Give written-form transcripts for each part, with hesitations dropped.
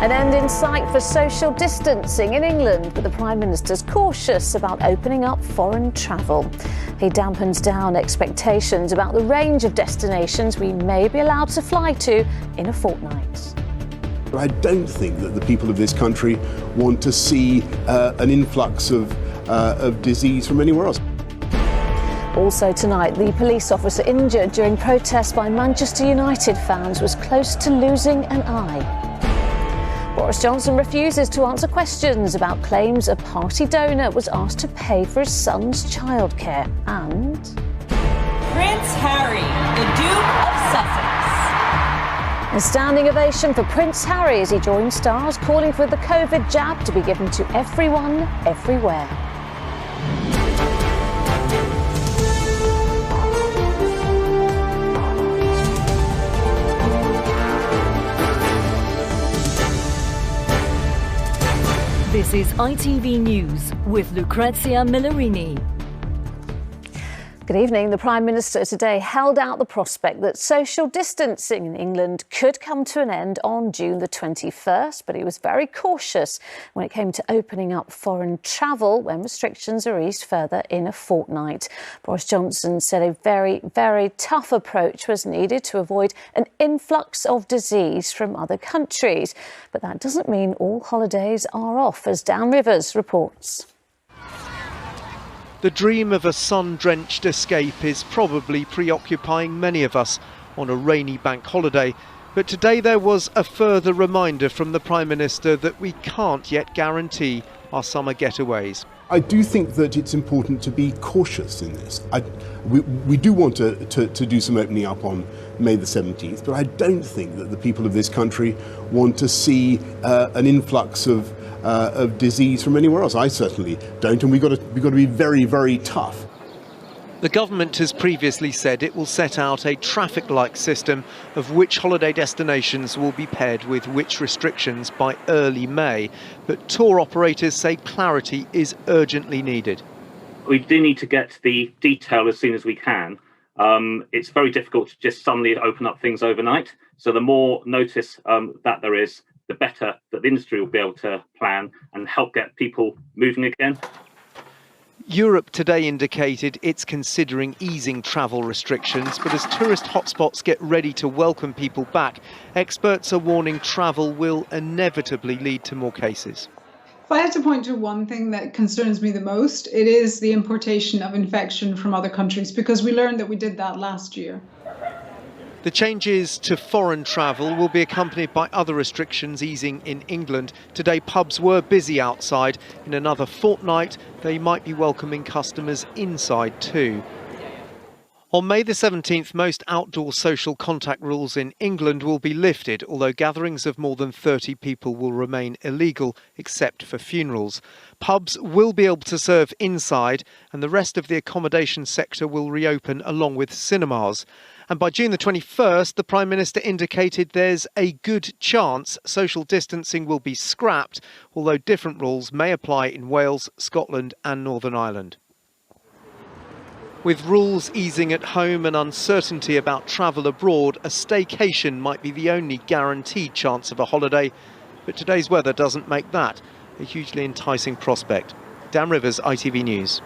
An end in sight for social distancing in England, but the Prime Minister's cautious about opening up foreign travel. He dampens down expectations about the range of destinations we may be allowed to fly to in a fortnight. I don't think that the people of this country want to see an influx of disease from anywhere else. Also tonight, the police officer injured during protests by Manchester United fans was close to losing an eye. Boris Johnson refuses to answer questions about claims a party donor was asked to pay for his son's childcare. And Prince Harry, the Duke of Sussex. a standing ovation for Prince Harry as he joined stars calling for the COVID jab to be given to everyone, everywhere. This is ITV News with Lucrezia Millarini. Good evening. The Prime Minister today held out the prospect that social distancing in England could come to an end on June the 21st, but he was very cautious when it came to opening up foreign travel when restrictions are eased further in a fortnight. Boris Johnson said a very, very tough approach was needed to avoid an influx of disease from other countries. But that doesn't mean all holidays are off, as Dan Rivers reports. The dream of a sun-drenched escape is probably preoccupying many of us on a rainy bank holiday. But today there was a further reminder from the Prime Minister that we can't yet guarantee our summer getaways. I do think that it's important to be cautious in this. We do want to do some opening up on May the 17th, but I don't think that the people of this country want to see an influx of disease from anywhere else. I certainly don't, and we've got to be very, very tough. The government has previously said it will set out a traffic-like system of which holiday destinations will be paired with which restrictions by early May. But tour operators say clarity is urgently needed. We do need to get the detail as soon as we can. It's very difficult to just suddenly open up things overnight. So the more notice that there is, the better that the industry will be able to plan and help get people moving again. Europe today indicated it's considering easing travel restrictions, but as tourist hotspots get ready to welcome people back, experts are warning travel will inevitably lead to more cases. If I had to point to one thing that concerns me the most, it is the importation of infection from other countries, because we learned that we did that last year. The changes to foreign travel will be accompanied by other restrictions easing in England. Today, pubs were busy outside. In another fortnight, they might be welcoming customers inside too. On May the 17th, most outdoor social contact rules in England will be lifted, although gatherings of more than 30 people will remain illegal, except for funerals. Pubs will be able to serve inside, and the rest of the accommodation sector will reopen along with cinemas. And by June the 21st, the Prime Minister indicated there's a good chance social distancing will be scrapped, although different rules may apply in Wales, Scotland and Northern Ireland. With rules easing at home and uncertainty about travel abroad, a staycation might be the only guaranteed chance of a holiday. But today's weather doesn't make that a hugely enticing prospect. Dan Rivers, ITV News.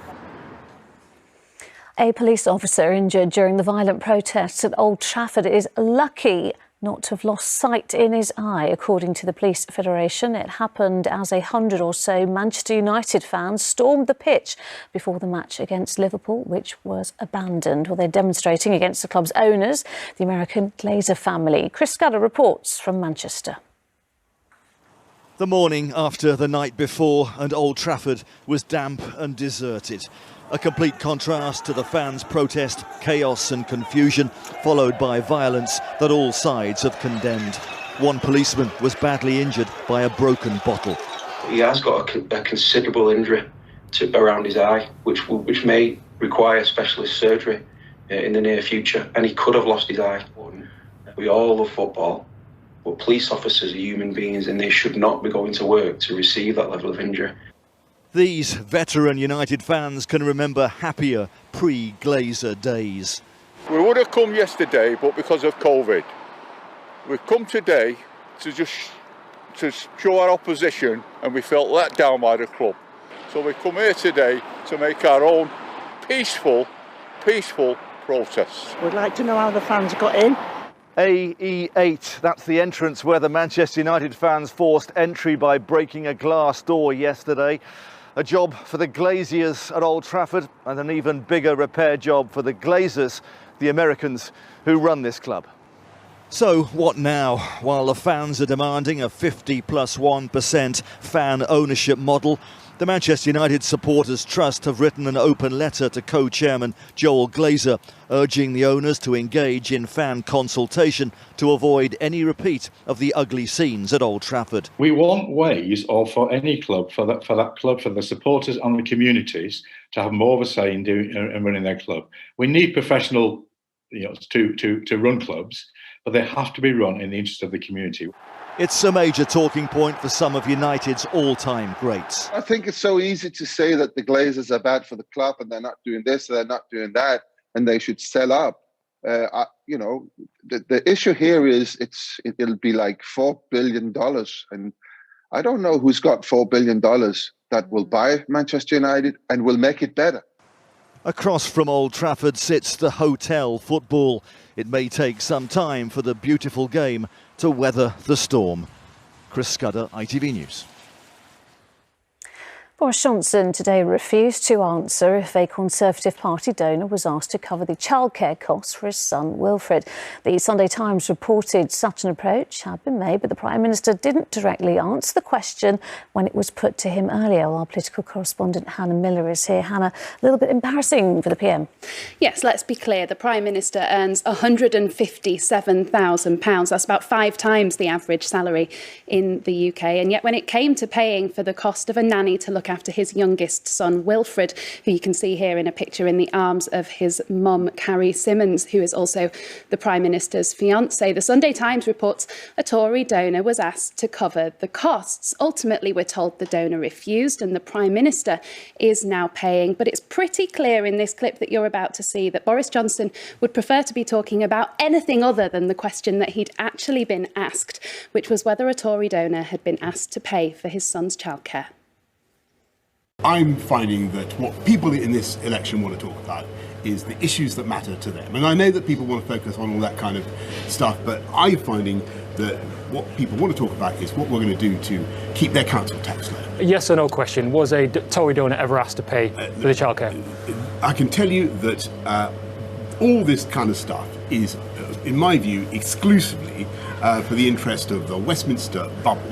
A police officer injured during the violent protests at Old Trafford is lucky not to have lost sight in his eye. According to the Police Federation, it happened as 100 or so Manchester United fans stormed the pitch before the match against Liverpool, which was abandoned. Well, they're demonstrating against the club's owners, the American Glazer family. Chris Scudder reports from Manchester. The morning after the night before, and Old Trafford was damp and deserted. A complete contrast to the fans' protest, chaos and confusion, followed by violence that all sides have condemned. One policeman was badly injured by a broken bottle. He has got a considerable injury around his eye, which may require specialist surgery in the near future, and he could have lost his eye. We all love football, but police officers are human beings and they should not be going to work to receive that level of injury. These veteran United fans can remember happier pre-Glazer days. We would have come yesterday, but because of COVID. We've come today to just to show our opposition, and we felt let down by the club. So we come here today to make our own peaceful protest. We'd like to know how the fans got in. AE8, that's the entrance where the Manchester United fans forced entry by breaking a glass door yesterday. A job for the Glaziers at Old Trafford, and an even bigger repair job for the Glazers, the Americans who run this club. So what now? While the fans are demanding a 50+1% fan ownership model, the Manchester United Supporters Trust have written an open letter to co-chairman Joel Glazer, urging the owners to engage in fan consultation to avoid any repeat of the ugly scenes at Old Trafford. We want ways, or for any club, for that club, for the supporters and the communities, to have more of a say in running their club. We need professional, to run clubs, but they have to be run in the interest of the community. It's a major talking point for some of United's all-time greats. I think it's so easy to say that the Glazers are bad for the club and they're not doing this, they're not doing that, and they should sell up. The issue here is it'll be like $4 billion, and I don't know who's got $4 billion that will buy Manchester United and will make it better. Across from Old Trafford sits the Hotel Football. It may take some time for the beautiful game to weather the storm. Chris Scudder, ITV News. Boris Johnson today refused to answer if a Conservative Party donor was asked to cover the childcare costs for his son Wilfred. The Sunday Times reported such an approach had been made, but the Prime Minister didn't directly answer the question when it was put to him earlier. Our political correspondent Hannah Miller is here. Hannah, a little bit embarrassing for the PM. Yes, let's be clear. The Prime Minister earns £157,000. That's about 5 times the average salary in the UK. And yet when it came to paying for the cost of a nanny to look after his youngest son, Wilfred, who you can see here in a picture in the arms of his mum, Carrie Symonds, who is also the Prime Minister's fiancée. The Sunday Times reports a Tory donor was asked to cover the costs. Ultimately, we're told the donor refused and the Prime Minister is now paying. But it's pretty clear in this clip that you're about to see that Boris Johnson would prefer to be talking about anything other than the question that he'd actually been asked, which was whether a Tory donor had been asked to pay for his son's childcare. I'm finding that what people in this election want to talk about is the issues that matter to them. And I know that people want to focus on all that kind of stuff, but I'm finding that what people want to talk about is what we're going to do to keep their council tax low. Yes or no question, was a Tory donor ever asked to pay for the childcare? I can tell you that all this kind of stuff is, in my view, exclusively for the interest of the Westminster bubble.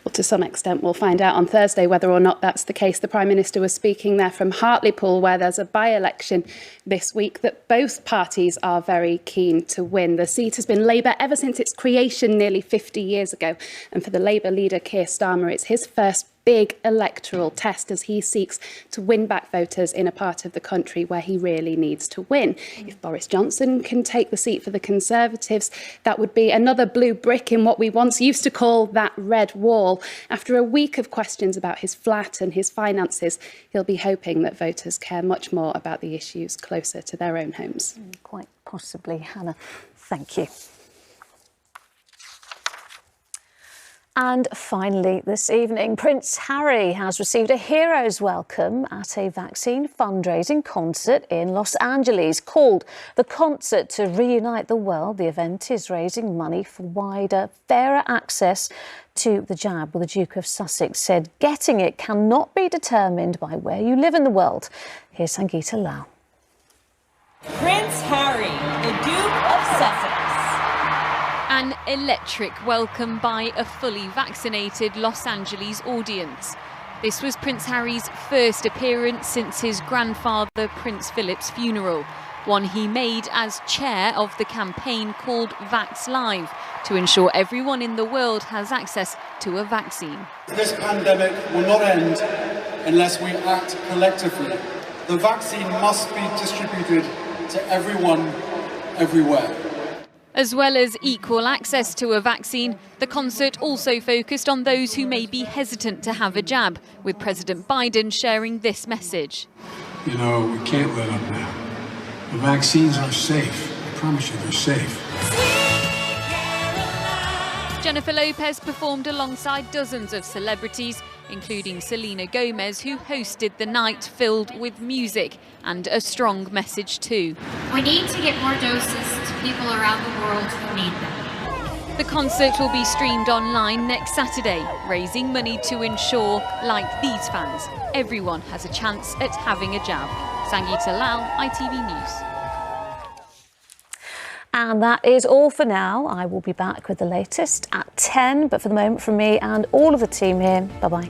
Well, to some extent, we'll find out on Thursday whether or not that's the case. The Prime Minister was speaking there from Hartlepool, where there's a by-election this week that both parties are very keen to win. The seat has been Labour ever since its creation nearly 50 years ago. And for the Labour leader, Keir Starmer, it's his first big electoral test as he seeks to win back voters in a part of the country where he really needs to win. If Boris Johnson can take the seat for the Conservatives, that would be another blue brick in what we once used to call that red wall. After a week of questions about his flat and his finances, he'll be hoping that voters care much more about the issues closer to their own homes. Quite possibly. Hannah, thank you. And finally, this evening, Prince Harry has received a hero's welcome at a vaccine fundraising concert in Los Angeles called The Concert to Reunite the World. The event is raising money for wider, fairer access to the jab. Well, the Duke of Sussex said getting it cannot be determined by where you live in the world. Here's Sangeeta Lau. Prince Harry, the Duke of Sussex. An electric welcome by a fully vaccinated Los Angeles audience. This was Prince Harry's first appearance since his grandfather Prince Philip's funeral, one he made as chair of the campaign called Vax Live to ensure everyone in the world has access to a vaccine. This pandemic will not end unless we act collectively. The vaccine must be distributed to everyone, everywhere. As well as equal access to a vaccine, the concert also focused on those who may be hesitant to have a jab, with President Biden sharing this message. You know, we can't let up now. The vaccines are safe. I promise you they're safe. Jennifer Lopez performed alongside dozens of celebrities, including Selena Gomez, who hosted the night filled with music and a strong message too. We need to get more doses to people around the world who need them. The concert will be streamed online next Saturday, raising money to ensure, like these fans, everyone has a chance at having a jab. Sangeeta Lal, ITV News. And that is all for now. I will be back with the latest at 10, but for the moment, from me and all of the team here, bye-bye.